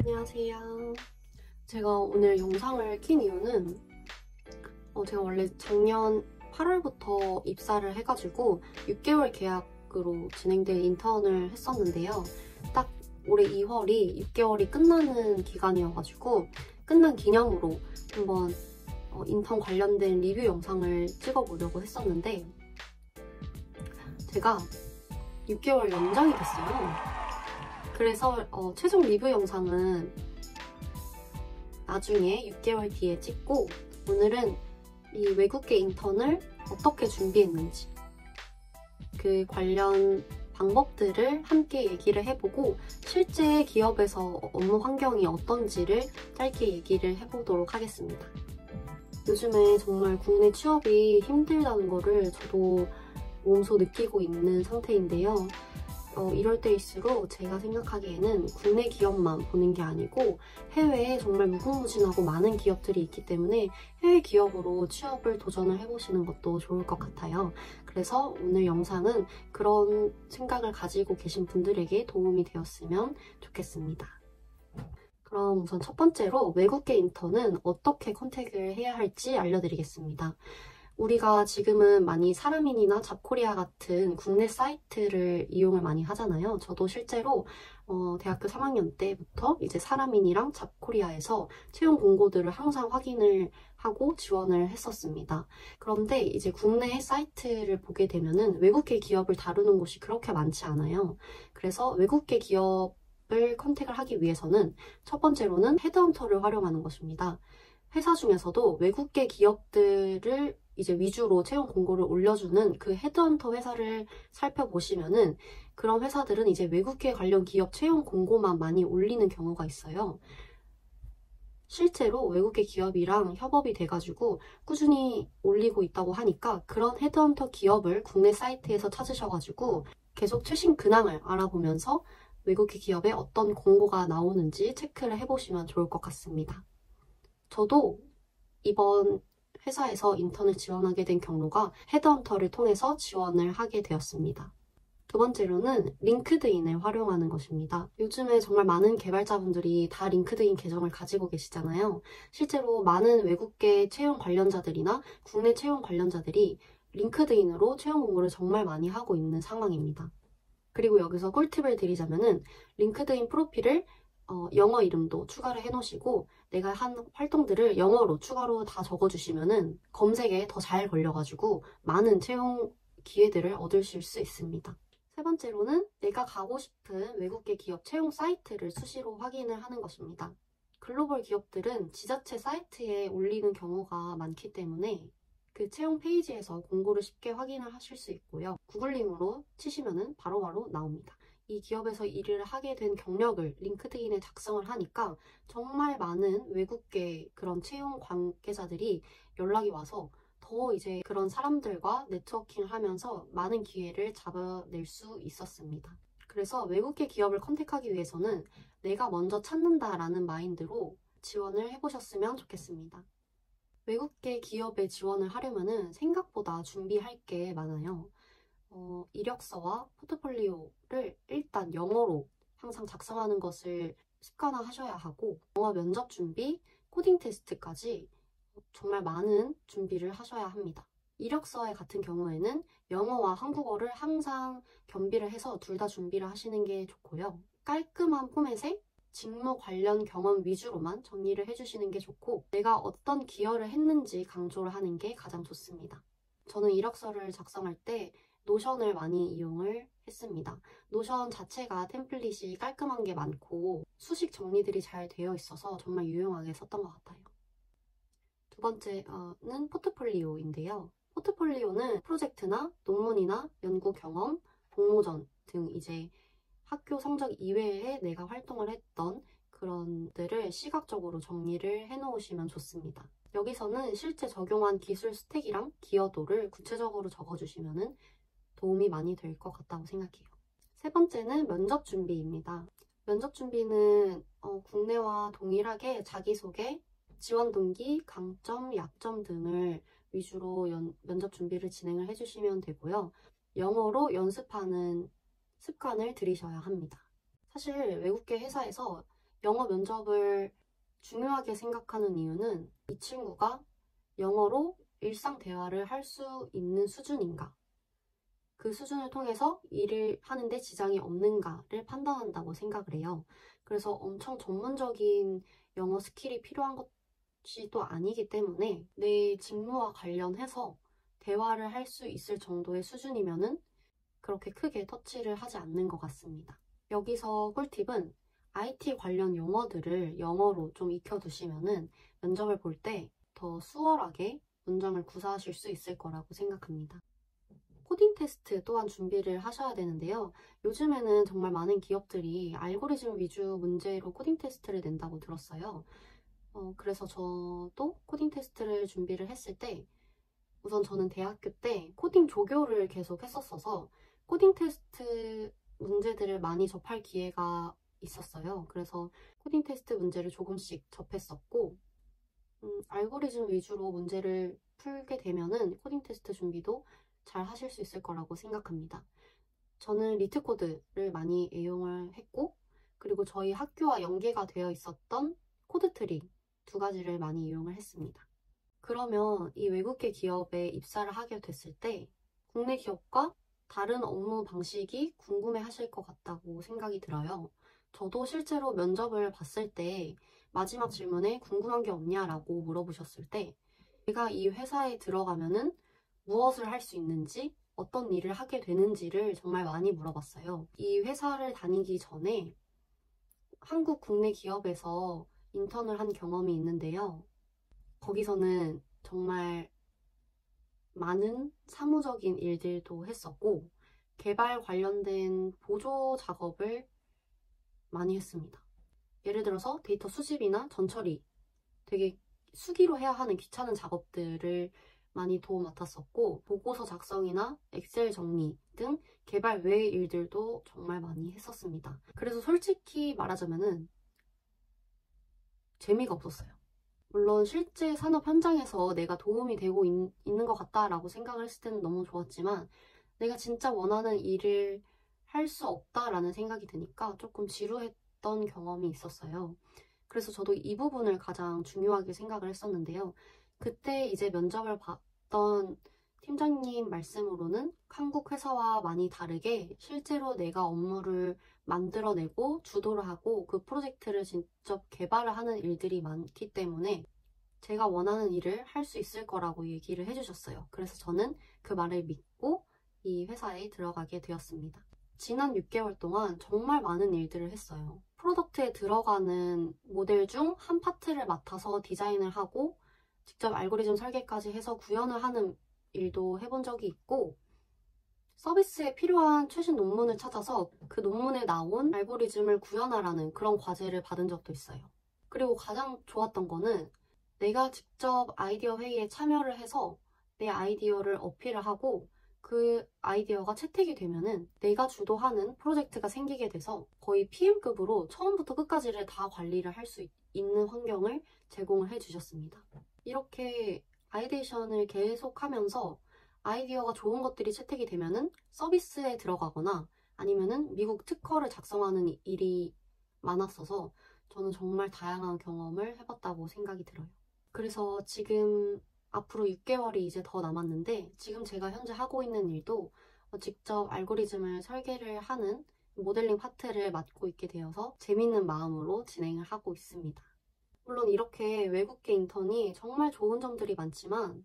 안녕하세요. 제가 오늘 영상을 킨 이유는 제가 원래 작년 8월부터 입사를 해가지고 6개월 계약으로 진행된 인턴을 했었는데요. 딱 올해 2월이 6개월이 끝나는 기간이어가지고 끝난 기념으로 한번 인턴 관련된 리뷰 영상을 찍어보려고 했었는데 제가 6개월 연장이 됐어요. 그래서 최종 리뷰 영상은 나중에 6개월 뒤에 찍고 오늘은 이 외국계 인턴을 어떻게 준비했는지 그 관련 방법들을 함께 얘기를 해보고 실제 기업에서 업무 환경이 어떤지를 짧게 얘기를 해보도록 하겠습니다. 요즘에 정말 국내 취업이 힘들다는 거를 저도 몸소 느끼고 있는 상태인데요. 이럴 때일수록 제가 생각하기에는 국내 기업만 보는 게 아니고 해외에 정말 무궁무진하고 많은 기업들이 있기 때문에 해외 기업으로 취업을 도전을 해보시는 것도 좋을 것 같아요. 그래서 오늘 영상은 그런 생각을 가지고 계신 분들에게 도움이 되었으면 좋겠습니다. 그럼 우선 첫 번째로 외국계 인턴은 어떻게 컨택을 해야 할지 알려드리겠습니다. 우리가 지금은 많이 사람인이나 잡코리아 같은 국내 사이트를 이용을 많이 하잖아요. 저도 실제로 대학교 3학년 때부터 이제 사람인이랑 잡코리아에서 채용 공고들을 항상 확인을 하고 지원을 했었습니다. 그런데 이제 국내 사이트를 보게 되면은 외국계 기업을 다루는 곳이 그렇게 많지 않아요. 그래서 외국계 기업을 컨택을 하기 위해서는 첫 번째로는 헤드헌터를 활용하는 것입니다. 회사 중에서도 외국계 기업들을 이제 위주로 채용 공고를 올려주는 그 헤드헌터 회사를 살펴보시면은 그런 회사들은 이제 외국계 관련 기업 채용 공고만 많이 올리는 경우가 있어요. 실제로 외국계 기업이랑 협업이 돼가지고 꾸준히 올리고 있다고 하니까 그런 헤드헌터 기업을 국내 사이트에서 찾으셔가지고 계속 최신 근황을 알아보면서 외국계 기업에 어떤 공고가 나오는지 체크를 해보시면 좋을 것 같습니다. 저도 이번 회사에서 인턴을 지원하게 된 경로가 헤드헌터를 통해서 지원을 하게 되었습니다. 두 번째로는 링크드인을 활용하는 것입니다. 요즘에 정말 많은 개발자분들이 다 링크드인 계정을 가지고 계시잖아요. 실제로 많은 외국계 채용 관련자들이나 국내 채용 관련자들이 링크드인으로 채용 공고를 정말 많이 하고 있는 상황입니다. 그리고 여기서 꿀팁을 드리자면은 링크드인 프로필을 영어 이름도 추가를 해놓으시고 내가 한 활동들을 영어로 추가로 다 적어주시면은 검색에 더 잘 걸려가지고 많은 채용 기회들을 얻으실 수 있습니다. 세 번째로는 내가 가고 싶은 외국계 기업 채용 사이트를 수시로 확인을 하는 것입니다. 글로벌 기업들은 지자체 사이트에 올리는 경우가 많기 때문에 그 채용 페이지에서 공고를 쉽게 확인을 하실 수 있고요. 구글링으로 치시면은 바로바로 나옵니다. 이 기업에서 일을 하게 된 경력을 링크드인에 작성을 하니까 정말 많은 외국계 그런 채용 관계자들이 연락이 와서 더 이제 그런 사람들과 네트워킹을 하면서 많은 기회를 잡아낼 수 있었습니다. 그래서 외국계 기업을 컨택하기 위해서는 내가 먼저 찾는다라는 마인드로 지원을 해보셨으면 좋겠습니다. 외국계 기업에 지원을 하려면은 생각보다 준비할 게 많아요. 이력서와 포트폴리오를 일단 영어로 항상 작성하는 것을 습관화하셔야 하고 영어 면접 준비, 코딩 테스트까지 정말 많은 준비를 하셔야 합니다. 이력서에 같은 경우에는 영어와 한국어를 항상 겸비를 해서 둘 다 준비를 하시는 게 좋고요. 깔끔한 포맷에 직무 관련 경험 위주로만 정리를 해주시는 게 좋고 내가 어떤 기여를 했는지 강조를 하는 게 가장 좋습니다. 저는 이력서를 작성할 때 노션을 많이 이용을 했습니다. 노션 자체가 템플릿이 깔끔한 게 많고 수식 정리들이 잘 되어 있어서 정말 유용하게 썼던 것 같아요. 두 번째는 포트폴리오인데요. 포트폴리오는 프로젝트나 논문이나 연구 경험, 공모전 등 이제 학교 성적 이외에 내가 활동을 했던 그런 들을 시각적으로 정리를 해놓으시면 좋습니다. 여기서는 실제 적용한 기술 스택이랑 기여도를 구체적으로 적어주시면 도움이 많이 될 것 같다고 생각해요. 세 번째는 면접 준비입니다. 면접 준비는 국내와 동일하게 자기소개, 지원 동기, 강점, 약점 등을 위주로 면접 준비를 진행을 해주시면 되고요. 영어로 연습하는 습관을 들이셔야 합니다. 사실 외국계 회사에서 영어 면접을 중요하게 생각하는 이유는 이 친구가 영어로 일상 대화를 할 수 있는 수준인가, 그 수준을 통해서 일을 하는데 지장이 없는가를 판단한다고 생각을 해요. 그래서 엄청 전문적인 영어 스킬이 필요한 것이 또 아니기 때문에 내 직무와 관련해서 대화를 할 수 있을 정도의 수준이면은 그렇게 크게 터치를 하지 않는 것 같습니다. 여기서 꿀팁은 IT 관련 용어들을 영어로 좀 익혀두시면은 면접을 볼 때 더 수월하게 문장을 구사하실 수 있을 거라고 생각합니다. 코딩 테스트 또한 준비를 하셔야 되는데요. 요즘에는 정말 많은 기업들이 알고리즘 위주 문제로 코딩 테스트를 낸다고 들었어요. 그래서 저도 코딩 테스트를 준비를 했을 때 우선 저는 대학교 때 코딩 조교를 계속 했었어서 코딩 테스트 문제들을 많이 접할 기회가 있었어요. 그래서 코딩 테스트 문제를 조금씩 접했었고, 알고리즘 위주로 문제를 풀게 되면은 코딩 테스트 준비도 잘 하실 수 있을 거라고 생각합니다. 저는 리트코드를 많이 애용을 했고, 그리고 저희 학교와 연계가 되어 있었던 코드트리 두 가지를 많이 이용을 했습니다. 그러면 이 외국계 기업에 입사를 하게 됐을 때 국내 기업과 다른 업무 방식이 궁금해 하실 것 같다고 생각이 들어요. 저도 실제로 면접을 봤을 때 마지막 질문에 궁금한 게 없냐라고 물어보셨을 때 제가 이 회사에 들어가면은 무엇을 할 수 있는지, 어떤 일을 하게 되는지를 정말 많이 물어봤어요. 이 회사를 다니기 전에 한국 국내 기업에서 인턴을 한 경험이 있는데요. 거기서는 정말 많은 사무적인 일들도 했었고, 개발 관련된 보조 작업을 많이 했습니다. 예를 들어서 데이터 수집이나 전처리, 되게 수기로 해야 하는 귀찮은 작업들을 많이 도움 맡았었고, 보고서 작성이나 엑셀 정리 등 개발 외의 일들도 정말 많이 했었습니다. 그래서 솔직히 말하자면은 재미가 없었어요. 물론 실제 산업 현장에서 내가 도움이 되고 있는 것 같다라고 생각을 했을 때는 너무 좋았지만 내가 진짜 원하는 일을 할 수 없다라는 생각이 드니까 조금 지루했던 경험이 있었어요. 그래서 저도 이 부분을 가장 중요하게 생각을 했었는데요. 그때 이제 면접을 봤던 팀장님 말씀으로는 한국 회사와 많이 다르게 실제로 내가 업무를 만들어내고 주도를 하고 그 프로젝트를 직접 개발을 하는 일들이 많기 때문에 제가 원하는 일을 할 수 있을 거라고 얘기를 해주셨어요. 그래서 저는 그 말을 믿고 이 회사에 들어가게 되었습니다. 지난 6개월 동안 정말 많은 일들을 했어요. 프로덕트에 들어가는 모델 중 한 파트를 맡아서 디자인을 하고 직접 알고리즘 설계까지 해서 구현을 하는 일도 해본 적이 있고 서비스에 필요한 최신 논문을 찾아서 그 논문에 나온 알고리즘을 구현하라는 그런 과제를 받은 적도 있어요. 그리고 가장 좋았던 거는 내가 직접 아이디어 회의에 참여를 해서 내 아이디어를 어필을 하고 그 아이디어가 채택이 되면은 내가 주도하는 프로젝트가 생기게 돼서 거의 PM급으로 처음부터 끝까지를 다 관리를 할 수 있는 환경을 제공을 해주셨습니다. 이렇게 아이데이션을 계속하면서 아이디어가 좋은 것들이 채택이 되면은 서비스에 들어가거나 아니면은 미국 특허를 작성하는 일이 많았어서 저는 정말 다양한 경험을 해봤다고 생각이 들어요. 그래서 지금 앞으로 6개월이 이제 더 남았는데 지금 제가 현재 하고 있는 일도 직접 알고리즘을 설계를 하는 모델링 파트를 맡고 있게 되어서 재밌는 마음으로 진행을 하고 있습니다. 물론 이렇게 외국계 인턴이 정말 좋은 점들이 많지만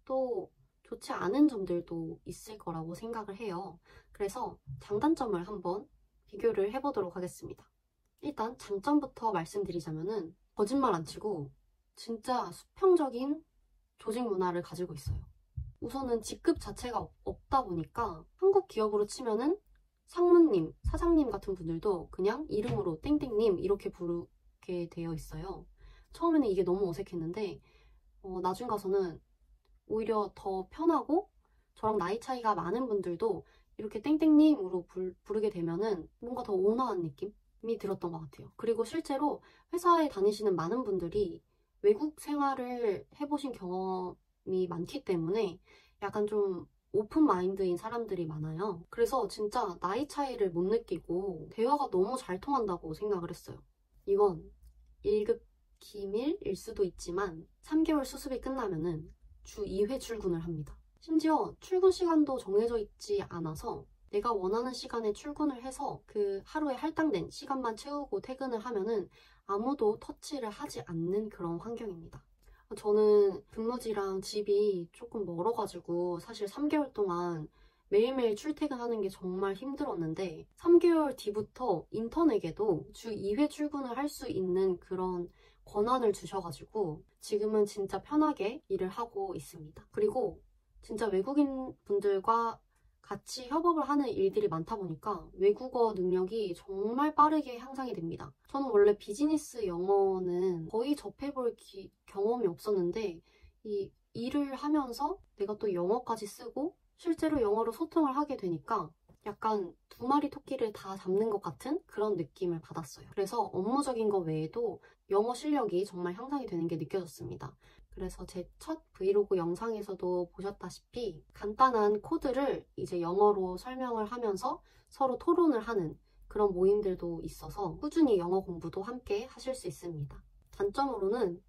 또 좋지 않은 점들도 있을 거라고 생각을 해요. 그래서 장단점을 한번 비교를 해보도록 하겠습니다. 일단 장점부터 말씀드리자면은 거짓말 안 치고 진짜 수평적인 조직 문화를 가지고 있어요. 우선은 직급 자체가 없다 보니까 한국 기업으로 치면은 상무님, 사장님 같은 분들도 그냥 이름으로 땡땡님 이렇게 부르게 되어 있어요. 처음에는 이게 너무 어색했는데 나중 가서는 오히려 더 편하고 저랑 나이 차이가 많은 분들도 이렇게 땡땡님으로 부르게 되면은 뭔가 더 온화한 느낌이 들었던 것 같아요. 그리고 실제로 회사에 다니시는 많은 분들이 외국 생활을 해보신 경험이 많기 때문에 약간 좀 오픈 마인드인 사람들이 많아요. 그래서 진짜 나이 차이를 못 느끼고 대화가 너무 잘 통한다고 생각을 했어요. 이건 1급 기밀일 수도 있지만 3개월 수습이 끝나면은 주 2회 출근을 합니다. 심지어 출근 시간도 정해져 있지 않아서 내가 원하는 시간에 출근을 해서 그 하루에 할당된 시간만 채우고 퇴근을 하면은 아무도 터치를 하지 않는 그런 환경입니다. 저는 근무지랑 집이 조금 멀어가지고 사실 3개월 동안 매일매일 출퇴근하는 게 정말 힘들었는데 3개월 뒤부터 인턴에게도 주 2회 출근을 할 수 있는 그런 권한을 주셔가지고 지금은 진짜 편하게 일을 하고 있습니다. 그리고 진짜 외국인 분들과 같이 협업을 하는 일들이 많다 보니까 외국어 능력이 정말 빠르게 향상이 됩니다. 저는 원래 비즈니스 영어는 거의 접해볼 경험이 없었는데 이 일을 하면서 내가 또 영어까지 쓰고 실제로 영어로 소통을 하게 되니까 약간 두 마리 토끼를 다 잡는 것 같은 그런 느낌을 받았어요. 그래서 업무적인 거 외에도 영어 실력이 정말 향상이 되는 게 느껴졌습니다. 그래서 제 첫 브이로그 영상에서도 보셨다시피 간단한 코드를 이제 영어로 설명을 하면서 서로 토론을 하는 그런 모임들도 있어서 꾸준히 영어 공부도 함께 하실 수 있습니다. 단점으로는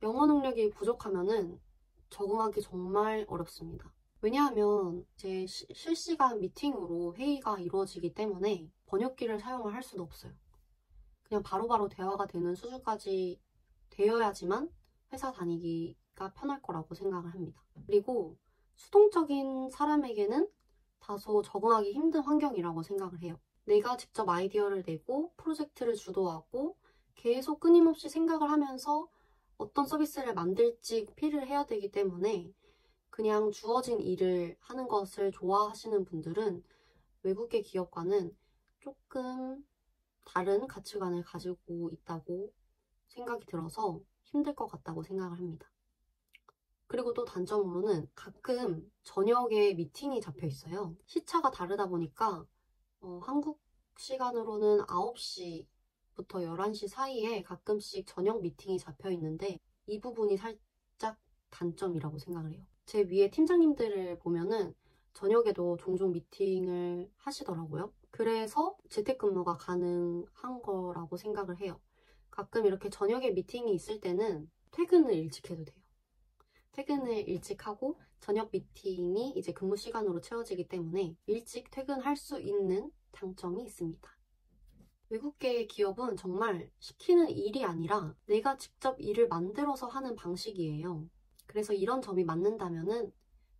영어 능력이 부족하면은 적응하기 정말 어렵습니다. 왜냐하면 제 실시간 미팅으로 회의가 이루어지기 때문에 번역기를 사용을 할 수도 없어요. 그냥 바로바로 대화가 되는 수준까지 되어야지만 회사 다니기가 편할 거라고 생각을 합니다. 그리고 수동적인 사람에게는 다소 적응하기 힘든 환경이라고 생각을 해요. 내가 직접 아이디어를 내고 프로젝트를 주도하고 계속 끊임없이 생각을 하면서 어떤 서비스를 만들지 필을 해야 되기 때문에 그냥 주어진 일을 하는 것을 좋아하시는 분들은 외국계 기업과는 조금 다른 가치관을 가지고 있다고 생각이 들어서 힘들 것 같다고 생각을 합니다. 그리고 또 단점으로는 가끔 저녁에 미팅이 잡혀 있어요. 시차가 다르다 보니까 한국 시간으로는 9시부터 11시 사이에 가끔씩 저녁 미팅이 잡혀 있는데 이 부분이 살짝 단점이라고 생각을 해요. 제 위에 팀장님들을 보면은 저녁에도 종종 미팅을 하시더라고요. 그래서 재택근무가 가능한 거라고 생각을 해요. 가끔 이렇게 저녁에 미팅이 있을 때는 퇴근을 일찍 해도 돼요. 퇴근을 일찍 하고 저녁 미팅이 이제 근무 시간으로 채워지기 때문에 일찍 퇴근할 수 있는 장점이 있습니다. 외국계 기업은 정말 시키는 일이 아니라 내가 직접 일을 만들어서 하는 방식이에요. 그래서 이런 점이 맞는다면은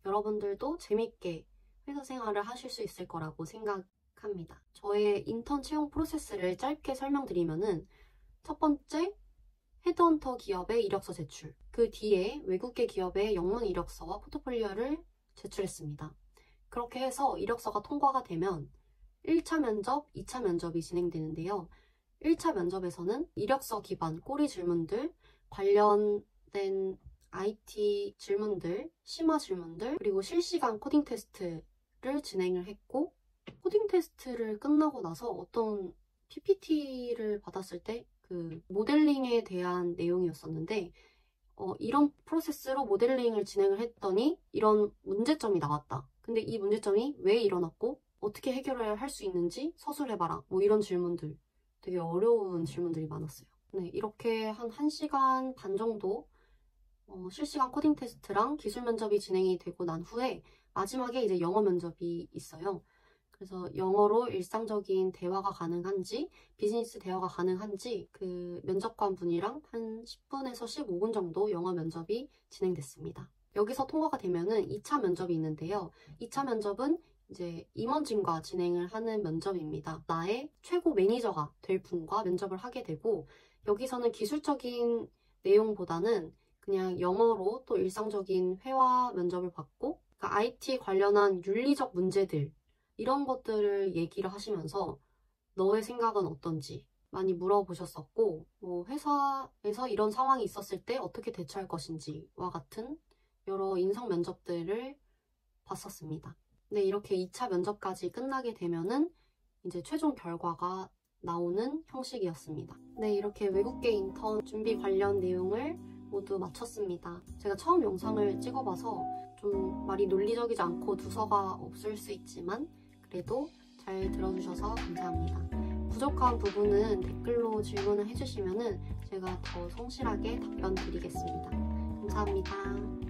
여러분들도 재밌게 회사 생활을 하실 수 있을 거라고 생각합니다. 저의 인턴 채용 프로세스를 짧게 설명드리면은 첫 번째, 헤드헌터 기업의 이력서 제출. 그 뒤에 외국계 기업의 영문 이력서와 포트폴리오를 제출했습니다. 그렇게 해서 이력서가 통과가 되면 1차 면접, 2차 면접이 진행되는데요. 1차 면접에서는 이력서 기반 꼬리 질문들, 관련된 IT 질문들, 심화 질문들, 그리고 실시간 코딩 테스트를 진행을 했고 코딩 테스트를 끝나고 나서 어떤 PPT를 받았을 때 그 모델링에 대한 내용이었었는데 이런 프로세스로 모델링을 진행을 했더니 이런 문제점이 나왔다. 근데 이 문제점이 왜 일어났고 어떻게 해결을 할 수 있는지 서술해봐라. 뭐 이런 질문들. 되게 어려운 질문들이 많았어요. 네, 이렇게 한 1시간 반 정도 실시간 코딩 테스트랑 기술 면접이 진행이 되고 난 후에 마지막에 이제 영어 면접이 있어요. 그래서 영어로 일상적인 대화가 가능한지 비즈니스 대화가 가능한지 그 면접관 분이랑 한 10분에서 15분 정도 영어 면접이 진행됐습니다. 여기서 통과가 되면은 2차 면접이 있는데요. 2차 면접은 이제 임원진과 진행을 하는 면접입니다. 나의 최고 매니저가 될 분과 면접을 하게 되고 여기서는 기술적인 내용보다는 그냥 영어로 또 일상적인 회화 면접을 받고 그러니까 IT 관련한 윤리적 문제들 이런 것들을 얘기를 하시면서 너의 생각은 어떤지 많이 물어보셨었고 뭐 회사에서 이런 상황이 있었을 때 어떻게 대처할 것인지와 같은 여러 인성 면접들을 봤었습니다. 네, 이렇게 2차 면접까지 끝나게 되면은 이제 최종 결과가 나오는 형식이었습니다. 네, 이렇게 외국계 인턴 준비 관련 내용을 모두 마쳤습니다. 제가 처음 영상을 찍어봐서 좀 말이 논리적이지 않고 두서가 없을 수 있지만 그래도 잘 들어주셔서 감사합니다. 부족한 부분은 댓글로 질문을 해주시면 제가 더 성실하게 답변 드리겠습니다. 감사합니다.